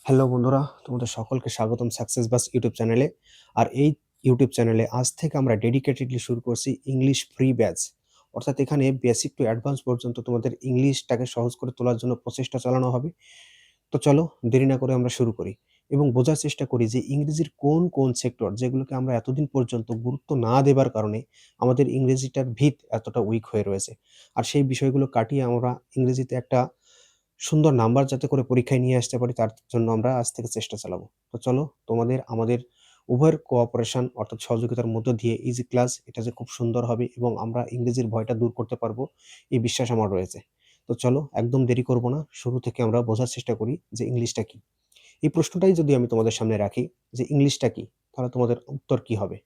Hello বন্ধুরা, তোমাদের সকলকে স্বাগতম সাকসেস বাস ইউটিউব চ্যানেলে। আর এই ইউটিউব চ্যানেলে আজ থেকে আমরা ডেডিকেটেডলি শুরু করছি ইংলিশ ফ্রি ব্যাচ। অর্থাৎ এখানে বেসিক টু অ্যাডভান্স পর্যন্ত তোমাদের ইংলিশটাকে সহজ করে তোলার জন্য প্রচেষ্টা চালানো হবে। তো চলো দেরি না করে আমরা শুরু করি এবং বোঝার চেষ্টা করি যে ইংরেজির কোন সেক্টর যেগুলোকে আমরা এতদিন পর্যন্ত গুরুত্ব না দেবার কারণে আমাদের ইংরেজিটার ভিত এতটা উইক হয়ে রয়েছে। আর সেই বিষয়গুলো কাটিয়ে আমরা ইংরেজিতে একটা সুন্দর নাম্বার যাতে করে পরীক্ষায় নিয়ে আসতে পারি তার জন্য আমরা আজ থেকে চেষ্টা চালাবো। তো চলো আমাদের উভয়ের কোঅপারেশন অর্থাৎ সহযোগিতার মধ্য দিয়ে ইজি ক্লাস এটা যে খুব সুন্দর হবে এবং আমরা ইংরেজির ভয়টা দূর করতে পারবো এই বিশ্বাস আমার রয়েছে। তো চলো একদম দেরি করব না। শুরু থেকে আমরা বোঝার চেষ্টা করি যে ইংলিশটা কি? এই প্রশ্নটাই যদি আমি তোমাদের সামনে রাখি যে ইংলিশটা কি? তাহলে তোমাদের উত্তর কি হবে?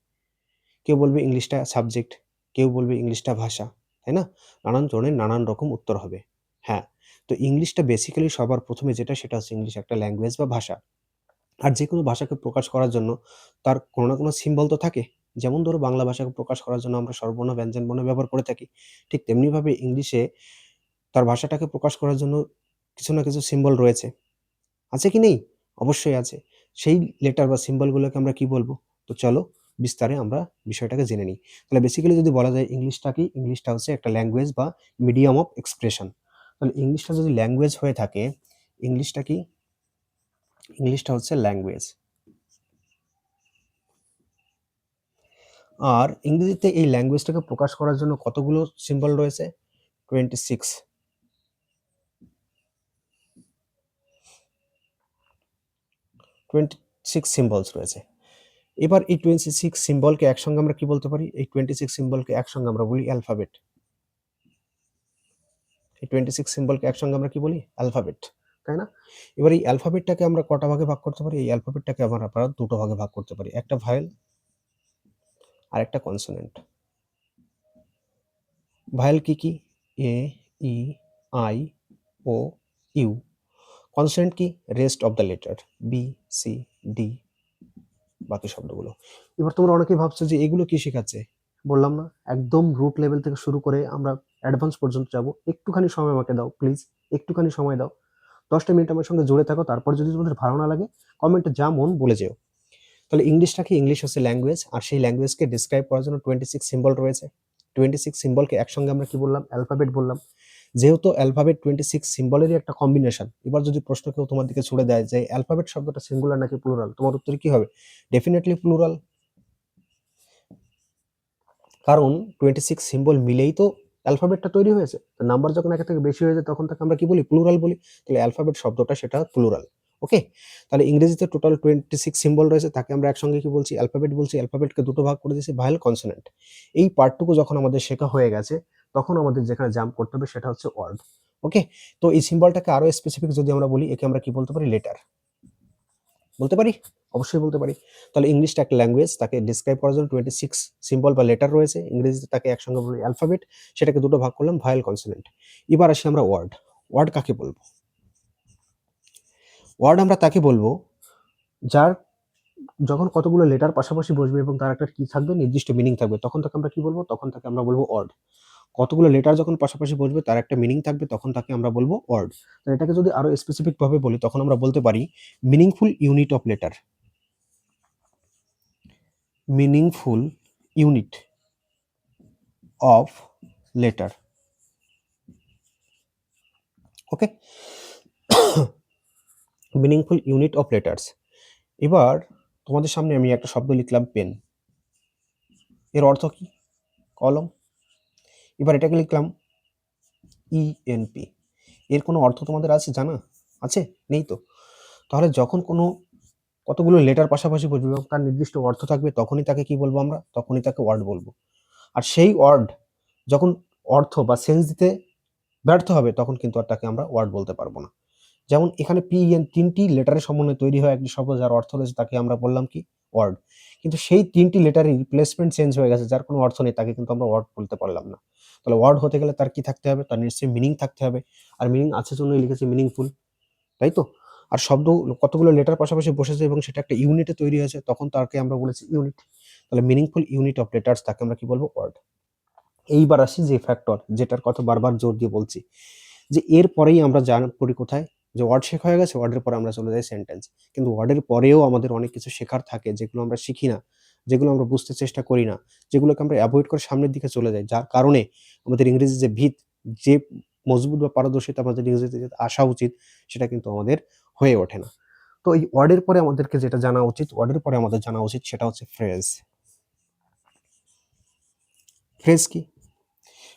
কেউ বলবে ইংলিশটা সাবজেক্ট, কেউ বলবে ইংলিশটা ভাষা, তাই না? নানান জনের নানান রকম উত্তর হবে। হ্যাঁ, তো ইংলিশটা বেসিক্যালি সবার ১ম এ সেটা হচ্ছে ইংলিশ একটা ল্যাঙ্গুয়েজ বা ভাষা। আর যেকোনো ভাষাকে প্রকাশ করার জন্য তার কোনো না কোনো সিম্বল তো থাকে। যেমন ধরো বাংলা ভাষাকে প্রকাশ করার জন্য আমরা স্বরবর্ণ, ব্যঞ্জনবর্ণ ব্যবহার করে থাকি। ঠিক তেমনিভাবে ইংলিশে তার ভাষাটাকে প্রকাশ করার জন্য কিছু না কিছু সিম্বল রয়েছে। আছে কি নেই? অবশ্যই আছে। সেই লেটার বা সিম্বল গুলোকে আমরা কি বলব? তো চলো বিস্তারে আমরা বিষয়টাকে জেনে নিই। তাহলে বেসিক্যালি যদি বলা যায় ইংলিশটা কি? ইংলিশটা হচ্ছে একটা ল্যাঙ্গুয়েজ বা মিডিয়াম অফ এক্সপ্রেশন। তাহলে ইংলিশটা যদি ল্যাঙ্গুয়েজ হয়ে থাকে, ইংলিশটা কি? ইংলিশটা হচ্ছে ল্যাঙ্গুয়েজ। আর ইংরেজিতে এই ল্যাঙ্গুয়েজটাকে প্রকাশ করার জন্য কতগুলো সিম্বল রয়েছে? 26 সিম্বলস রয়েছে। এবার এই 26 সিম্বলকে একসঙ্গে আমরা কি বলতে পারি? এই 26 সিম্বলকে একসঙ্গে আমরা বলি অ্যালফাবেট। এই 26 সিম্বলকে একসঙ্গে আমরা কি বলি? অ্যালফাবেট। তাই না? এবার এই অ্যালফাবেটটাকে আমরা কটা ভাগে ভাগ করতে পারি? এই অ্যালফাবেটটাকে আমরা ২ টো ভাগে ভাগ করতে পারি। একটা ভায়েল আর একটা কনসোনেন্ট। ভায়েল কি? A, E, I, O, U. Consonant কি? Rest of the letter B, C, D বাকি শব্দগুলো। এবার তোমরা অনেকেই ভাবছো যে এগুলো কি শেখাচ্ছে? বললাম না একদম রুট লেভেল থেকে শুরু করে আমরা অ্যাডভান্স পর্যন্ত যাবো। একটুখানি সময় আমাকে দাও প্লিজ। একটুখানি সময় দাও। ১০টা মিনিট আমার সঙ্গে জুড়ে থাকো। তারপর যদি তোমাদের ভালো না লাগে কমেন্টে যা মন বলে যেও। তাহলে ইংলিশটা কি? ইংলিশ হচ্ছে ল্যাঙ্গুয়েজ। আর সেই ল্যাঙ্গুয়েজকে ডিসক্রাইব করার জন্য 26 সিম্বল রয়েছে। 26 সিম্বলকে একসঙ্গে আমরা কি বললাম? অ্যালফাবেট বললাম। যেহেতু অ্যালফাবেট 26 সিম্বলেরই একটা কম্বিনেশন। এবার যদি প্রশ্ন কেউ তোমার দিকে ছুড়ে দেয় যে অ্যালফাবেট শব্দটা সিঙ্গুলার নাকি প্লুরাল? তোমার উত্তর কি হবে? Definitely plural. কারণ 26 সিম্বল মিলেই তো অ্যালফাবেটটা তৈরি হয়েছে। তো নাম্বার যখন একের থেকে বেশি হয়ে যায় তখন তাকে আমরা কি বলি? প্লুরাল বলি। তাহলে অ্যালফাবেট শব্দটা সেটা প্লুরাল। ওকে? তাহলে ইংরেজিতে টোটাল 26 সিম্বল রয়েছে তাকে আমরা একসঙ্গে কি বলছি? অ্যালফাবেট বলছি। অ্যালফাবেটকে ২ টো ভাগ করে দিয়েছি ভায়েল, কনসোনেন্ট। এই পার্টটুকু যখন আমাদের শেখা হয়ে গেছে তখন আমাদের যেখানে জাম্প করতে হবে সেটা হচ্ছে ওয়ার্ড। ওকে? তো এই সিম্বলটাকে আরো স্পেসিফিক যদি আমরা বলি একে আমরা কি বলতে পারি? লেটার। বলতে পারি? অবশ্যই বলতে পারি। তাহলে ইংলিশটা একটা ল্যাঙ্গুয়েজ তাকে ডেসক্রাইব করার জন্য 26 সিম্বল বা লেটার রয়েছে। ইংরেজিতে তাকে একসঙ্গে বলি অ্যালফাবেট। সেটাকে ২ টো ভাগ করলাম ভায়েল, কনসোনেন্ট। এবার আসি আমরা ওয়ার্ড। ওয়ার্ড কাকে বলব? ওয়ার্ড আমরা তাকে বলব যার যখন কতগুলো লেটার পাশাপাশি বসবে এবং তার একটা কি থাকবে? নির্দিষ্ট মিনিং থাকবে। তখন তাকে আমরা কি বলব? তখন তাকে আমরা বলব ওয়ার্ড। কতগুলো লেটার যখন পাশাপাশি বসবে তার একটা মিনিং থাকবে তখন তাকে আমরা বলব ওয়ার্ড। তো এটাকে যদি আরো স্পেসিফিক ভাবে বলি তখন আমরা বলতে পারি meaningful unit of letter. Meaningful unit of letter. Okay? Meaningful unit of letters. এবার তোমাদের সামনে আমি একটা শব্দ লিখলাম পেন। এর অর্থ কি? কলম। এবার এটাকে লিখলাম ইএনপি। এর কোনো অর্থ তোমাদের আছে জানা? আছে? নেই তো? তাহলে যখন কোনো কতগুলো লেটার পাশাপাশি বসবে এবং তার নির্দিষ্ট অর্থ থাকবে তখনই তাকে কি বলবো আমরা? তখনই তাকে ওয়ার্ড বলবো। আর সেই ওয়ার্ড যখন অর্থ বা সেন্স দিতে ব্যর্থ হবে তখন কিন্তু আর তাকে আমরা ওয়ার্ড বলতে পারবো না। যেমন এখানে PN ৩টি লেটারের সমন্বয়ে তৈরি হয় একটি শব্দ যার অর্থ রয়েছে তাকে আমরা বললাম কি? ওয়ার্ড। কিন্তু সেই ৩টি লেটারের রিপ্লেসমেন্ট চেঞ্জ হয়ে গেছে যার কোনো অর্থ নেই তাকে কিন্তু আমরা ওয়ার্ড বলতে পারলাম না। তাহলে ওয়ার্ড হতে গেলে তার কি থাকতে হবে? তার নিশ্চয়ই মিনিং থাকতে হবে। আর মিনিং আছে জন্যই লিখেছি মিনিংফুল। তাই তো? আর শব্দ কতগুলো লেটার পাশাপাশি বসেছে এবং সেটা একটা ইউনিটে তৈরি হয়েছে তখন তাকে আমরা বলেছি ইউনিট। তাহলে মিনিংফুল ইউনিট অফ লেটার্স তাকে আমরা কি বলবো? ওয়ার্ড। এইবার আসি যে ফ্যাক্টর যেটার কথা বারবার জোর দিয়ে বলছি। যে এর পরেই আমরা পড়ি কোথায়? যে ওয়ার্ড শেখা হয়ে গেছে, ওয়ার্ডের পরে আমরা চলে যাই সেন্টেন্স। কিন্তু ওয়ার্ডের পরেও আমাদের অনেক কিছু শেখার থাকে যেগুলো আমরা শিখি না, যেগুলো আমরা বুঝতে চেষ্টা করি না, যেগুলোকে আমরা এভয়েড করে সামনের দিকে চলে যাই। যার কারণে আমাদের ইংরেজির যে ভিত, যে মজবুত বা পারদর্শিতা আমাদের ইংরেজিতে আসা উচিত, সেটা কিন্তু আমাদের হয়ে ওঠে না। তো এই ওয়ার্ডের পরে আমাদেরকে যেটা জানা উচিত, ওয়ার্ডের পরে আমাদের জানা উচিত সেটা হচ্ছে ফ্রেজ। ফ্রেজ কি?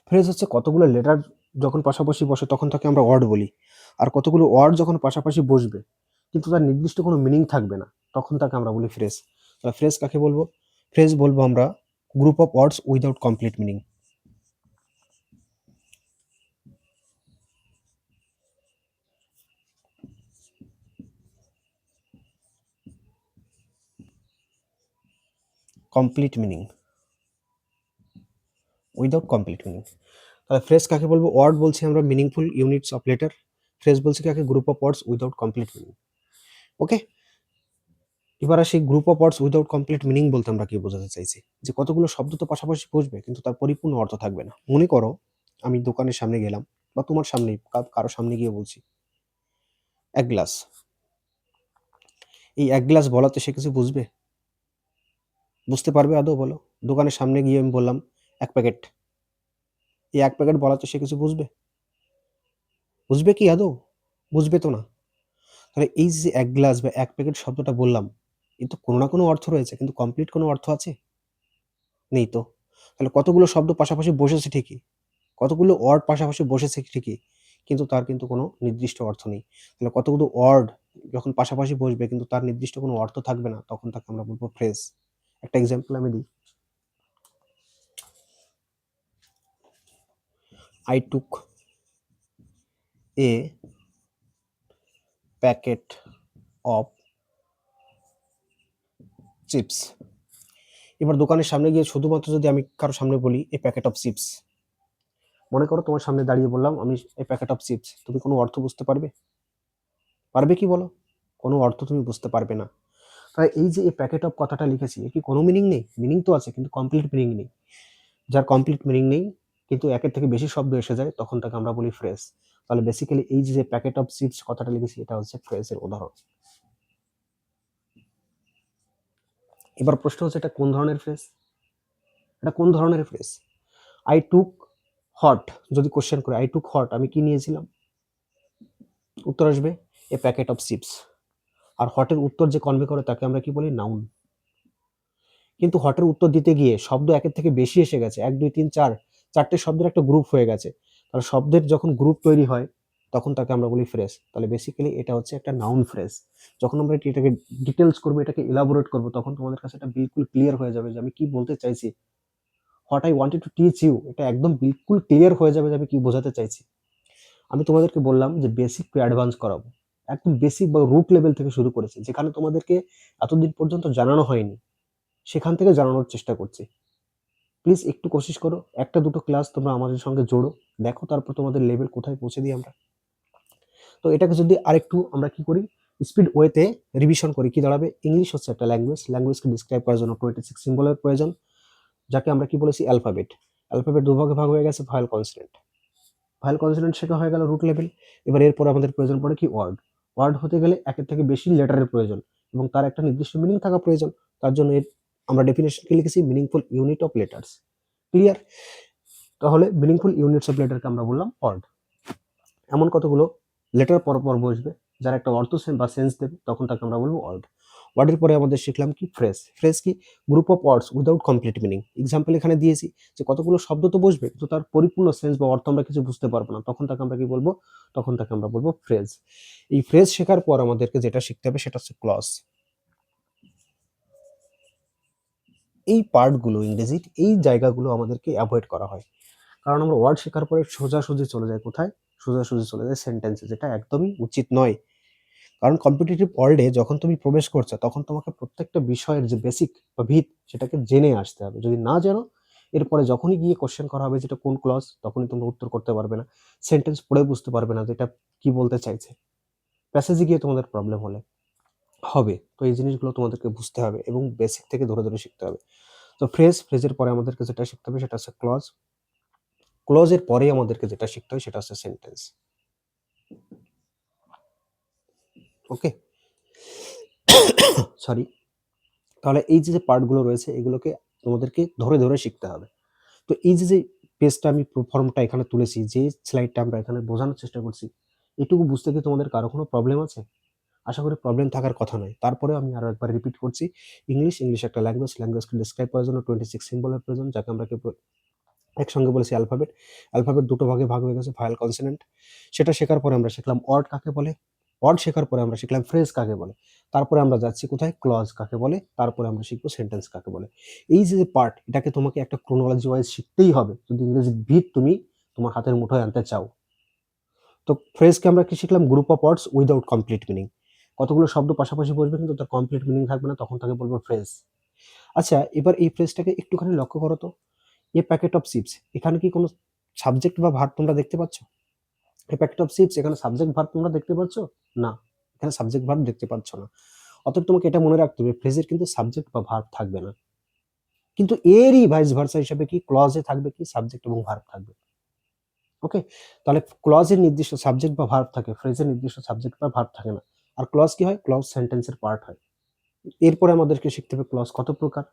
ফ্রেজ হচ্ছে কতগুলো লেটার যখন পাশাপাশি বসে তখন তাকে আমরা ওয়ার্ড বলি। আর কতগুলো ওয়ার্ড যখন পাশাপাশি বসবে কিন্তু তার নির্দিষ্ট কোনো মিনিং থাকবে না, তখন তাকে আমরা বলি ফ্রেজ। তাহলে ফ্রেজ কাকে বলবো? ফ্রেজ বলবো আমরা group of words without complete meaning. Complete meaning, without complete meaning. তাহলে ফ্রেজ কাকে বলবো? ওয়ার্ড বলছি আমরা meaningful units of letter. Phrase বলছি কাকে? Group of words without complete meaning. Okay, এবার আসি group of words without complete meaning বলতে আমরা কি বোঝাতে চাইছি। যে কতগুলো শব্দ তো পাশাপাশি বসবে কিন্তু তার পরিপূর্ণ অর্থ থাকবে না। মনে করো আমি দোকানের সামনে গেলাম বা তোমার সামনে কারো সামনে গিয়ে বলছি এক গ্লাস। এই এক গ্লাস বলাতে সে কিছু বুঝবে? বুঝতে পারবে আদৌ বলো? দোকানের সামনে গিয়ে আমি বললাম এক প্যাকেট। এই এক প্যাকেট বলাতে সে কিছু বুঝবে? বুঝবে কি আদৌ? বুঝবে তো না। তাহলে এই যে এক গ্লাস বা এক প্যাকেট শব্দটা বললাম, এর তো কোনো না কোনো অর্থ রয়েছে, কিন্তু কমপ্লিট কোনো অর্থ আছে? নেই তো। তাহলে কতগুলো শব্দ পাশাপাশি বসেছে ঠিকই, কতগুলো ওয়ার্ড পাশাপাশি বসেছে ঠিকই, কিন্তু তার কিন্তু কোনো নির্দিষ্ট অর্থ নেই। তাহলে কতগুলো ওয়ার্ড যখন পাশাপাশি বসবে কিন্তু তার নির্দিষ্ট কোনো অর্থ থাকবে না, তখন তাকে আমরা বলবো ফ্রেজ। একটা এক্সাম্পল আমি দিই। I took a packet of chips. এবার দোকানের সামনে গিয়ে শুধুমাত্র যদি আমি কারো সামনে বলি এ প্যাকেট অফ চিপস, মনে করো তোমার সামনে দাঁড়িয়ে বললাম আমি এ প্যাকেট অফ চিপস, তুমি কোনো অর্থ বুঝতে পারবে? পারবে কি বলো? কোনো অর্থ তুমি বুঝতে পারবে না। তাই এই যে এই প্যাকেট অফ কথাটা লিখেছি, এর কি কোনো মিনিং নেই? মিনিং তো আছে কিন্তু কমপ্লিট মিনিং নেই। যার কমপ্লিট মিনিং নেই কিন্তু একের থেকে বেশি শব্দ এসে যায়, তখন তাকে আমরা বলি ফ্রেজ। তাহলে বেসিক্যালি এই যে প্যাকেট অফ চিপস কথাটা লিখেছি এটা হচ্ছে ফ্রেজের উদাহরণ। এবার প্রশ্ন হচ্ছে এটা কোন ধরনের ফ্রেজ? এটা কোন ধরনের ফ্রেজ? আই টুক হট, যদি কোশ্চেন করে আই টুক হট, আমি কি নিয়েছিলাম? উত্তর আসবে এ প্যাকেট অফ চিপস। আর হটের উত্তর যে কনভে করে তাকে আমরা কি বলি? নাউন। কিন্তু হটের উত্তর দিতে গিয়ে শব্দ একের থেকে বেশি এসে গেছে, 1 2 3 4, চারটে শব্দের একটা গ্রুপ হয়ে গেছে। তাহলে শব্দের যখন গ্রুপ তৈরি হয় তখন তাকে আমরা বলি ফ্রেজ। তাহলে বেসিক্যালি এটা হচ্ছে একটা নাউন ফ্রেজ। যখন আমরা এটাকে ডিটেলস করবো, এটাকে ইলাবোরেট করবো, তখন তোমাদের কাছে এটা বিলকুল ক্লিয়ার হয়ে যাবে যে আমি কি বলতে চাইছি। What I wanted to teach you, এটা একদম বিলকুল ক্লিয়ার হয়ে যাবে যে আমি কি বোঝাতে চাইছি। আমি তোমাদেরকে বললাম যে বেসিক টু অ্যাডভান্স করাবো, একদম বেসিক বা রুট লেভেল থেকে শুরু করেছি, যেখানে তোমাদেরকে এতদিন পর্যন্ত জানানো হয়নি, সেখান থেকে জানানোর চেষ্টা করছি। প্লিজ একটু কোশিশ করো, একটা দুটো ক্লাস তোমরা আমাদের সঙ্গে জোড়ো, দেখো তারপর তোমাদের লেভেল কোথায় পৌঁছে দিই আমরা। তো এটাকে যদি আরেকটু আমরা কি করি, স্পিড ওয়েতে রিভিশন করি, কি দাঁড়াবে? ইংলিশ হচ্ছে একটা ল্যাঙ্গুয়েজ, ল্যাঙ্গুয়েজকে ডিসক্রাইব করার জন্য 26 সিম্বলের প্রয়োজন, যাকে আমরা কি বলেছি? অ্যালফাবেট। অ্যালফাবেট দুভাগে ভাগ হয়ে গেছে, ভয়েল কনসোনেন্ট। ভয়েল কনসোনেন্ট শেখা হয়ে গেল রুট লেভেল। এবার এরপর আমাদের প্রয়োজন পড়ে কি? ওয়ার্ড। ওয়ার্ড হতে গেলে একের থেকে বেশি লেটারের প্রয়োজন এবং তার একটা নির্দিষ্ট মিনিং থাকা প্রয়োজন। তার জন্য আমরা ডেফিনেশন কি লিখেছি? Meaningful unit of letters. Clear? তাহলে মিনিংফুল ইউনিটস অফ লেটারকে আমরা বললাম ওয়ার্ড। এমন কতগুলো লেটার পর পর বসবে যার একটা অর্থ বা সেন্স দেবে, তখন তাকে আমরা বলবো ওয়ার্ড। ওয়ার্ডের পরে আমাদের শিখলাম কি? ফ্রেজ। ফ্রেজ কি? Group of words without complete meaning. Example এখানে দিয়েছি যে কতগুলো শব্দ তো বসবে কিন্তু তার পরিপূর্ণ সেন্স বা অর্থ আমরা কিছু বুঝতে পারবো না, তখন তাকে আমরা কি বলবো? তখন তাকে আমরা বলবো ফ্রেজ। এই ফ্রেজ শেখার পর আমাদেরকে যেটা শিখতে হবে সেটা হচ্ছে ক্লজ। এই পার্টগুলো ইংরেজির এই জায়গাগুলো আমাদেরকে অ্যাভয়েড করা হয়, কারণ আমরা ওয়ার্ড শেখার পরে সোজাসুজি চলে যায় কোথায়? সোজাসুজি চলে যায় সেন্টেন্সে, যেটা একদমই উচিত নয়। কারণ কম্পিটিটিভ ওয়ার্ল্ডে যখন তুমি প্রবেশ করছো তখন তোমাকে প্রত্যেকটা বিষয়ের যে বেসিক বা ভিত সেটাকে জেনে আসতে হবে। যদি না জানো, এরপরে যখনই গিয়ে কোশ্চেন করা হবে যেটা কোন ক্লজ, তখনই তোমরা উত্তর করতে পারবে না, সেন্টেন্স পড়ে বুঝতে পারবে না যে এটা কি বলতে চাইছে, প্যাসেজে গিয়ে তোমাদের প্রবলেম হবে। তো এই জিনিসগুলো তোমাদেরকে বুঝতে হবে এবং বেসিক থেকে ধরে ধরে শিখতে হবে। তো ফ্রেজের পরে আমাদেরকে যেটা শিখতে হবে সেটা হচ্ছে ক্লজ। ক্লজের পরে আমাদেরকে যেটা শিখতে হয় সেটা হচ্ছে সেন্টেন্স। ওকে, সরি। তাহলে এই যে পার্টগুলো রয়েছে এগুলোকে তোমাদেরকে ধরে ধরে শিখতে হবে। তো এই যে পেজটা আমি ফর্মটা এখানে তুলেছি, যে স্লাইডটা আমরা এখানে বোঝানোর চেষ্টা করছি, এটুকু বুঝতে কি তোমাদের কারো কোনো প্রবলেম আছে? আশা করি প্রবলেম থাকার কথা নয়। তারপরেও আমি আরো একবার রিপিট করছি, ইংলিশ একটা ল্যাঙ্গুয়েজ, ল্যাঙ্গুয়েজকে ডিসক্রাইব করার জন্য 26 সিম্বলের প্রয়োজন, যাকে আমরা একসঙ্গে বলেছি অ্যালফাবেট। অ্যালফাবেট দুটো ভাগে ভাগ হয়ে গেছে, ভায়াল, কনসোনেন্ট। সেটা শেখার পরে আমরা শিখলাম ওয়ার্ড কাকে বলে, ওয়ার্ড শেখার পরে আমরা শিখলাম ফ্রেজ কাকে বলে, তারপরে আমরা যাচ্ছি কোথায়, ক্লজ কাকে বলে, তারপরে আমরা শিখবো সেন্টেন্স কাকে বলে। এই যে পার্ট, এটাকে তোমাকে একটা ক্রোনোলজি ওয়াইজ শিখতেই হবে যদি ইংরেজি ভিত তুমি তোমার হাতের মুঠোয় আনতে চাও। তো ফ্রেজকে আমরা কি শিখলাম, group of words without complete meaning. কতগুলো শব্দ পাশাপাশি বসবে কিন্তু তার কমপ্লিট মিনিং থাকবে না, তখন তাকে বলবো ফ্রেজ। আচ্ছা, এবার এই ফ্রেজটাকে একটুখানি লক্ষ্য করো তো, এ প্যাকেট অফ চিপস, এখানে কি কোনো সাবজেক্ট বা ভার্ব তোমরা দেখতে পাচ্ছ? এ প্যাকেট অফ চিপস, এখানে সাবজেক্ট ভার্ব তোমরা দেখতে পাচ্ছ? না, এখানে সাবজেক্ট ভার্ব দেখতে পাচ্ছ না। অতএব তোমাকে এটা মনে রাখতে হবে, ফ্রেজের কিন্তু সাবজেক্ট বা ভার্ব থাকবে না, কিন্তু এরই ভাইস ভার্সা হিসেবে কি ক্লজে থাকবে কি সাবজেক্ট এবং ভার্ব থাকবে। ওকে, তাহলে ক্লজের নির্দিষ্ট সাবজেক্ট বা ভার্ব থাকে, ফ্রেজের নির্দিষ্ট সাবজেক্ট বা ভার্ব থাকে না। আর ক্লজ কি হয়, ক্লজ সেন্টেন্সের পার্ট হয়। এরপরে আমাদেরকে শিখতে হবে ক্লজ কত প্রকার।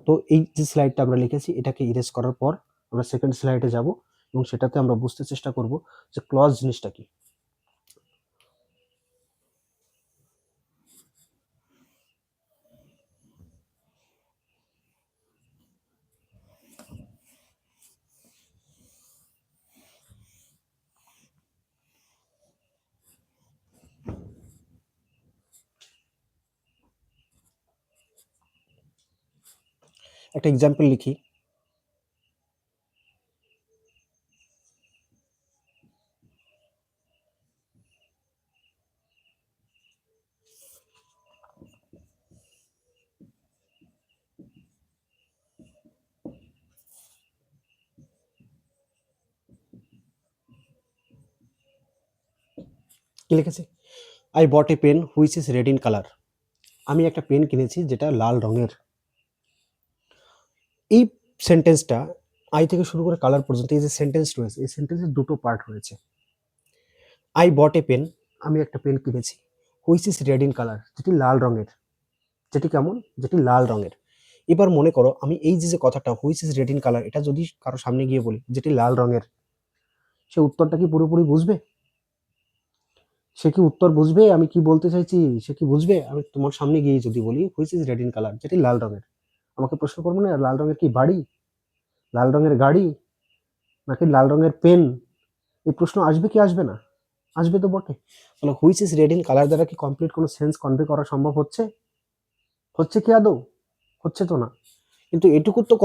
তো এই যে স্লাইডটা আমরা লিখেছি এটাকে ইরেজ করার পর আমরা সেকেন্ড স্লাইডে যাব এবং সেটাতে আমরা বুঝতে চেষ্টা করব যে ক্লজ জিনিসটা কি। একটা এক্সাম্পল লিখি, কি লিখেছি, I bought a pen which is red in colour. আমি একটা পেন কিনেছি যেটা লাল রঙের। এই সেন্টেন্সটা আই থেকে শুরু করে কালার পর্যন্ত এই যে সেন্টেন্স রয়েছে, এই সেন্টেন্সের দুটো পার্ট রয়েছে। আই বট এ পেন, আমি একটা পেন কিনেছি, which is red in colour, যেটি লাল রঙের। যেটি কেমন, যেটি লাল রঙের। এবার মনে করো আমি এই যে কথাটা which is red in colour, এটা যদি কারো সামনে গিয়ে বলি যেটি লাল রঙের, সে উত্তরটা কি পুরোপুরি বুঝবে? সে কি উত্তর বুঝবে আমি কি বলতে চাইছি? সে কি বুঝবে? আমি তোমার সামনে গিয়ে যদি বলি which is red in colour, যেটি লাল রঙের, আমাকে প্রশ্ন করবো না লাল রঙের কি বাড়ি, লাল রঙের গাড়ি, নাকি লাল রঙের পেন? এই প্রশ্ন আসবে কি আসবে না? আসবে তো বটে। তাহলে which is red in colour দ্বারা কি কমপ্লিট কোনো সেন্স কনভে করা সম্ভব হচ্ছে? হচ্ছে কি আদৌ? হচ্ছে তো না। কিন্তু এটুকু তো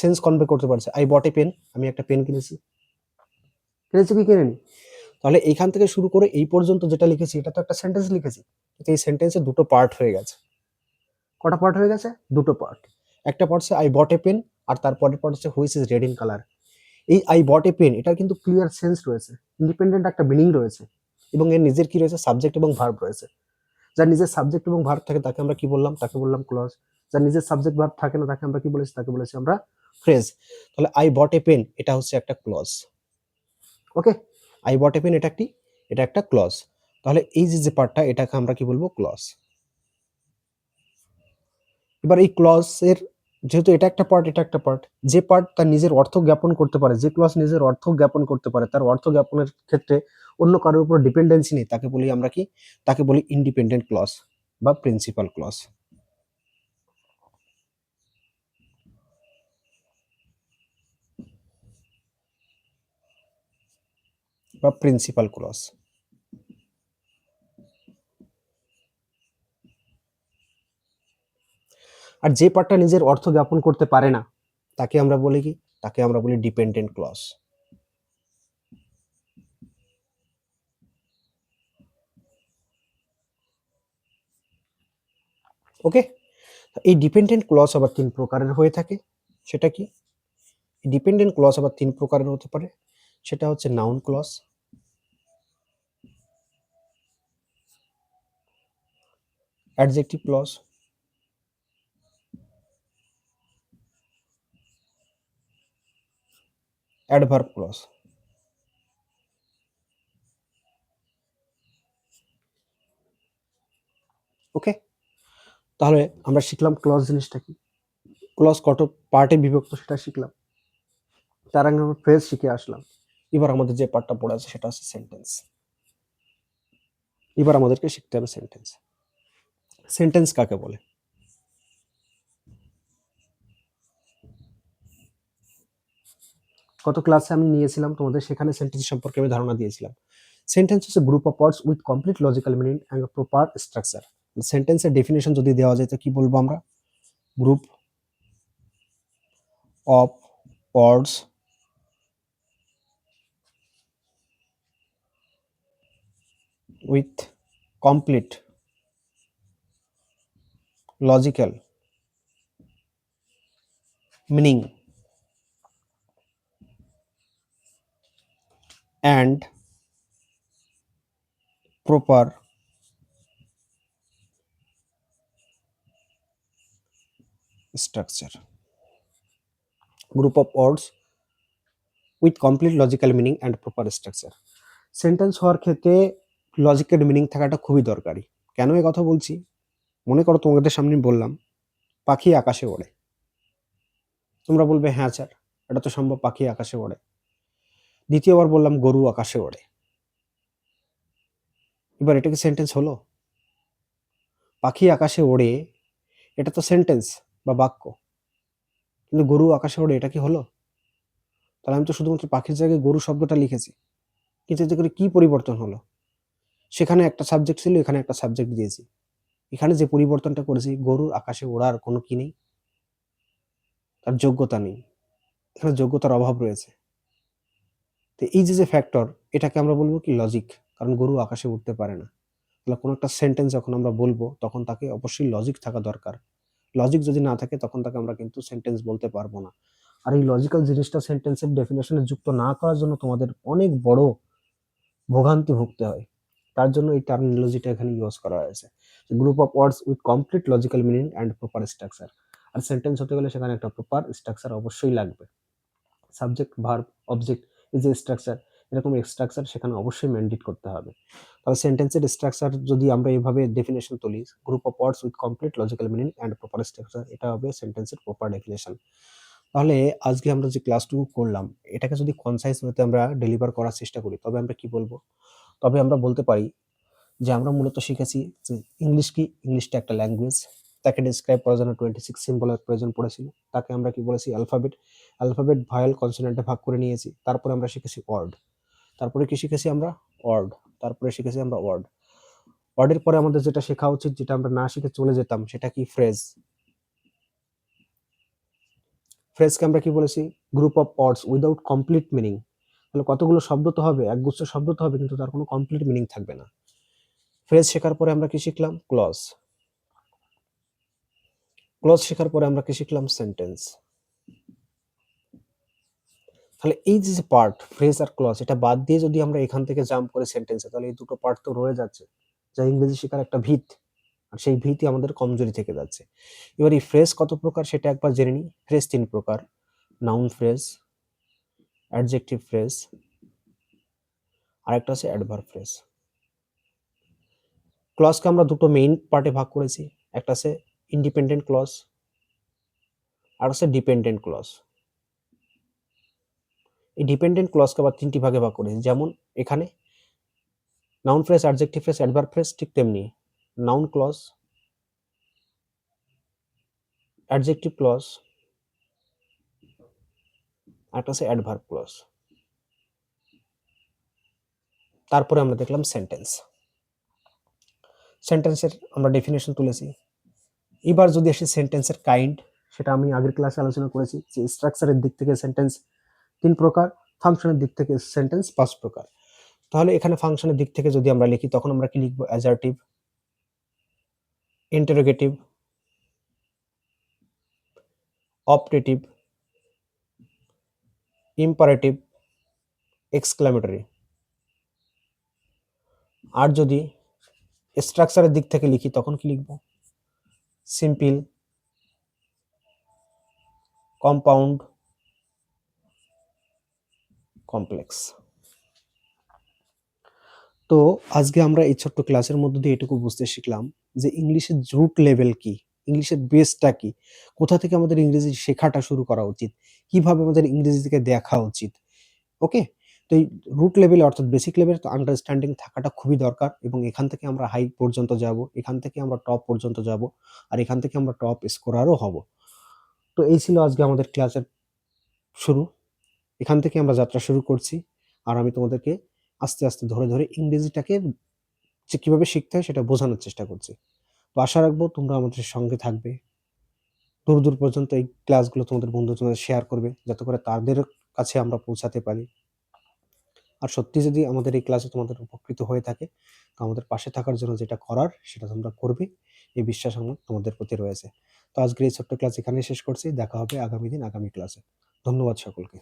সেন্স কনভে করতে পারছে, আই বট এ পেন, আমি একটা পেন কিনেছি। কিনেছি কি কিনেনি? তাহলে এইখান থেকে শুরু করে এই পর্যন্ত যেটা লিখেছি এটা তো একটা সেন্টেন্স লিখেছি, কিন্তু এই সেন্টেন্সে দুটো পার্ট হয়ে গেছে। কটা পার্ট হয়ে গেছে? দুটো পার্ট। একটা পার্ট হচ্ছে আই বট এ পেন, আর তারপরের পার্ট হচ্ছে which is red in colour. এই আই বট এ পেন এটার কিন্তু ক্লিয়ার সেন্স রয়েছে, ইন্ডিপেন্ডেন্ট একটা মিনিং রয়েছে, এবং এর নিজের কি রয়েছে, সাবজেক্ট এবং ভার্ব রয়েছে। যার নিজের সাবজেক্ট এবং ভার্ব থাকে তাকে আমরা কি বললাম, তাকে বললাম ক্লজ। যার নিজের সাবজেক্ট ভার্ব থাকে না তাকে আমরা কি বলেছি, তাকে বলেছি আমরা ফ্রেজ। তাহলে আই বট এ পেন এটা হচ্ছে একটা clause. Okay, I bought a pen এটা একটি, এটা একটা ক্লজ। তাহলে এই যে পার্টটা এটাকে আমরা কি বলবো, ক্লজ। এবার এই ক্লজ এর, যেহেতু এটা একটা পার্ট এটা একটা পার্ট, যে পার্ট তার নিজের অর্থ জ্ঞাপন করতে পারে, যে ক্লজ নিজের অর্থ জ্ঞাপন করতে পারে, তার অর্থ জ্ঞাপনের ক্ষেত্রে অন্য কারোর উপর ডিপেন্ডেন্সি নেই, তাকে বলি আমরা কি, তাকে বলি ইন্ডিপেন্ডেন্ট ক্লজ বা প্রিন্সিপাল ক্লজ বা প্রিন্সিপাল ক্লজ। আর যে পার্টটা নিজের অর্থ জ্ঞাপন করতে পারে না তাকে আমরা বলি কি, তাকে আমরা বলি ডিপেন্ডেন্ট ক্লজ। ওকে, এই ডিপেন্ডেন্ট ক্লজ আবার তিন প্রকারের হয়ে থাকে। সেটা কি, ডিপেন্ডেন্ট ক্লজ আবার তিন প্রকারের হতে পারে। সেটা হচ্ছে noun clause, adjective clause, adverb clause. Okay, তাহলে আমরা শিখলাম ক্লজ জিনিসটা কি, ক্লজ কত পার্টে বিভক্ত সেটা শিখলাম, তার আগে আমরা ফ্রেজ শিখে আসলাম। এবার আমাদের যে পার্টটা পড়ে আছে সেটা হচ্ছে সেন্টেন্স। এবার আমাদেরকে শিখতে হবে সেন্টেন্স। সেন্টেন্স কাকে বলে? গত ক্লাসে আমি নিয়েছিলাম তোমাদের, সেখানে সেন্টেন্স সম্পর্কে আমি ধারণা দিয়েছিলাম। সেন্টেন্স হচ্ছে group of words with complete logical meaning and proper structure. সেন্টেন্সের ডেফিনেশন যদি দেওয়া যায় তো কি বলবো আমরা? Group of words with complete logical meaning and proper structure. Group of words with complete logical meaning and proper structure. Sentence হওয়ার ক্ষেত্রে লজিক্যাল মিনিং থাকাটা খুবই দরকারি। কেন এই কথা বলছি? মনে করো তোমাদের সামনে বললাম পাখি আকাশে ওড়ে, তোমরা বলবে হ্যাঁ স্যার এটা তো সম্ভব, পাখি আকাশে ওড়ে। দ্বিতীয়বার বললাম গরু আকাশে ওড়ে, এবার এটা কি সেন্টেন্স হলো? পাখি আকাশে ওড়ে এটা তো সেন্টেন্স বা বাক্য, কিন্তু গরু আকাশে ওড়ে এটা কি হলো? তাহলে আমি তো শুধুমাত্র পাখির জায়গায় গরু শব্দটা লিখেছি, কিন্তু এতে করে কি পরিবর্তন হলো? সেখানে একটা সাবজেক্ট ছিল, এখানে একটা সাবজেক্ট দিয়েছি। এখানে যে পরিবর্তনটা করেছি, গরুর আকাশে ওড়ার কোনো কি নেই, তার যোগ্যতা নেই, এখানে যোগ্যতার অভাব রয়েছে। তো এই যে ফ্যাক্টর, এটাকে আমরা বলবো কি লজিক, কারণ গরু আকাশে উঠতে পারে না। তাহলে কোনো একটা সেন্টেন্স যখন আমরা বলবো তখন তাকে অবশ্যই লজিক থাকা দরকার। লজিক যদি না থাকে তখন তাকে আমরা কিন্তু সেন্টেন্স বলতে পারবো না। আর এই লজিক্যাল জিনিসটা সেন্টেন্সের ডেফিনেশনে যুক্ত না করার জন্য তোমাদের অনেক বড় ভোগান্তি ভুগতে হয়। তার জন্য এই টার্মিনোলজিটা এখানে ইউজ করা হয়েছে, group of words with complete logical meaning and proper structure. আর সেন্টেন্স হতে গেলে সেখানে একটা প্রপার স্ট্রাকচার অবশ্যই লাগবে। সাবজেক্ট, ভার্ব, অবজেক্ট, এই যে স্ট্রাকচার, এরকম স্ট্রাকচার সেখানে অবশ্যই মেনটেন করতে হবে। তাহলে সেন্টেন্সের স্ট্রাকচার যদি আমরা এভাবে ডেফিনেশন তুলি, group of words with complete logical meaning and proper structure, এটা হবে সেন্টেন্সের প্রপার ডেফিনেশন। তাহলে আজকে আমরা যে ক্লাসটুকু করলাম, এটাকে যদি কনসাইজ ওয়েতে আমরা ডেলিভার করার চেষ্টা করি তবে আমরা কি বলবো? তবে আমরা বলতে পারি যে আমরা মূলত শিখেছি যে ইংলিশ কি, ইংলিশটা একটা ল্যাঙ্গুয়েজ, তাকে ডিসক্রাইব করার জন্য 26 সিম্বলের প্রয়োজন পড়েছিল। তাকে আমরা কি বলেছি? অ্যালফাবেট। অ্যালফাবেট ভয়েল কনসোনেন্টে ভাগ করে নিয়েছি। তারপরে আমরা শিখেছি ওয়ার্ড। তারপরে কি শিখেছি আমরা? ওয়ার্ড। তারপরে শিখেছি আমরা ওয়ার্ড। ওয়ার্ডের পরে আমাদের যেটা শেখা উচিত, যেটা আমরা না শিখে চলে যেতাম, সেটা কি? ফ্রেজ। ফ্রেজকে আমরা কি বলেছি? Group of words without complete meaning. তাহলে কতগুলো শব্দ তো হবে, একগুচ্ছ শব্দ তো হবে, কিন্তু তার কোনো কমপ্লিট মিনিং থাকবে না। ফ্রেজ শেখার পরে আমরা কি শিখলাম? ক্লজ। ক্লজ শেখার পরে আমরা কি শিখলাম? সেন্টেন্স। তাহলে এই যে পার্ট ফ্রেজ আর ক্লজ, এটা বাদ দিয়ে যদি আমরা এখান থেকে জাম্প করে সেন্টেন্সে, তাহলে এই দুটো পার্ট তো রয়ে যাচ্ছে, যা ইংরেজি শেখার একটা ভিত, আর সেই ভিতই আমাদের কমজোরি থেকে যাচ্ছে। এবার এই ফ্রেজ কত প্রকার সেটা একবার জেনে নিই। ফ্রেজ 3 প্রকার: নাউন ফ্রেজ, অ্যাডজেক্টিভ ফ্রেজ, আর একটা আছে অ্যাডভার্ব ফ্রেজ। ক্লজকে আমরা দুটো মেইন পার্টে ভাগ করেছি, একটা আছে ইন্ডিপেন্ডেন্ট ক্লজ, আর আছে ডিপেন্ডেন্ট ক্লজ। এই ডিপেন্ডেন্ট ক্লজকে আবার 3টি ভাগে ভাগ করেছি, যেমন এখানে noun phrase, adjective phrase, adverb phrase, ঠিক তেমনি নাউন ক্লজ, অ্যাডজেক্টিভ ক্লজ, একটা আছে অ্যাডভার্ব ক্লজ। তারপরে আমরা দেখলাম সেন্টেন্স। সেন্টেন্সের আমরা ডেফিনেশন তুলেছি। এবার যদি আসি সেন্টেন্সের কাইন্ড, সেটা আমি আগের ক্লাসে আলোচনা করেছি যে স্ট্রাকচারের দিক থেকে সেন্টেন্স 3 প্রকার, ফাংশনের দিক থেকে সেন্টেন্স 5 প্রকার। তাহলে এখানে ফাংশনের দিক থেকে যদি আমরা লিখি তখন আমরা কি লিখবো? Assertive, interrogative, optative, imperative, exclamatory. আর যদি স্ট্রাকচারের দিক থেকে লিখি তখন কি লিখবো? Simple, compound, complex. তো আজকে আমরা এই ছোট্ট ক্লাসের মধ্যে দিয়ে এটুকু বুঝতে শিখলাম যে ইংলিশের রুট লেভেল কি? ইংলিশের বেসটা কি? কোথা থেকে আমাদের ইংরেজি শেখাটা শুরু করা উচিত? কিভাবে আমাদের ইংরেজিকে দেখা উচিত? ওকে? তো এই রুট লেভেলে অর্থাৎ বেসিক লেভেলে তো আন্ডারস্ট্যান্ডিং থাকাটা খুবই দরকার এবং এখান থেকে আমরা হাই পর্যন্ত যাবো। এখান থেকে আমরা টপ পর্যন্ত যাবো। আর এখান থেকে আমরা টপ স্কোরারও হবো। তো এই ছিল আজকে আমাদের ক্লাসের শুরু। এখান থেকে আমরা যাত্রা শুরু করছি। আর আমি তোমাদেরকে আস্তে, আস্তে ধরে, ধরে ইংরেজিটাকে যে কিভাবে শিখতে হয় সেটা বোঝানোর চেষ্টা করছি। তো আশা রাখবো তোমরা আমাদের সঙ্গে থাকবে। দূর, দূর পর্যন্ত এই ক্লাসগুলো তোমাদের বন্ধুদের সঙ্গে শেয়ার করবে যাতে করে তাদের কাছে আমরা পৌঁছাতে পারি। আর সত্যি যদি আমাদের এই ক্লাসে তোমাদের উপকৃত হয়ে থাকে, তো আমাদের পাশে থাকার জন্য যেটা করার সেটা তোমরা করবে। এই বিশ্বাস আমার তোমাদের প্রতি রয়েছে। তো আজকের এই ছোট্ট ক্লাস এখানেই শেষ করছি। দেখা হবে আগামী দিন আগামী ক্লাসে। ধন্যবাদ সকলকে।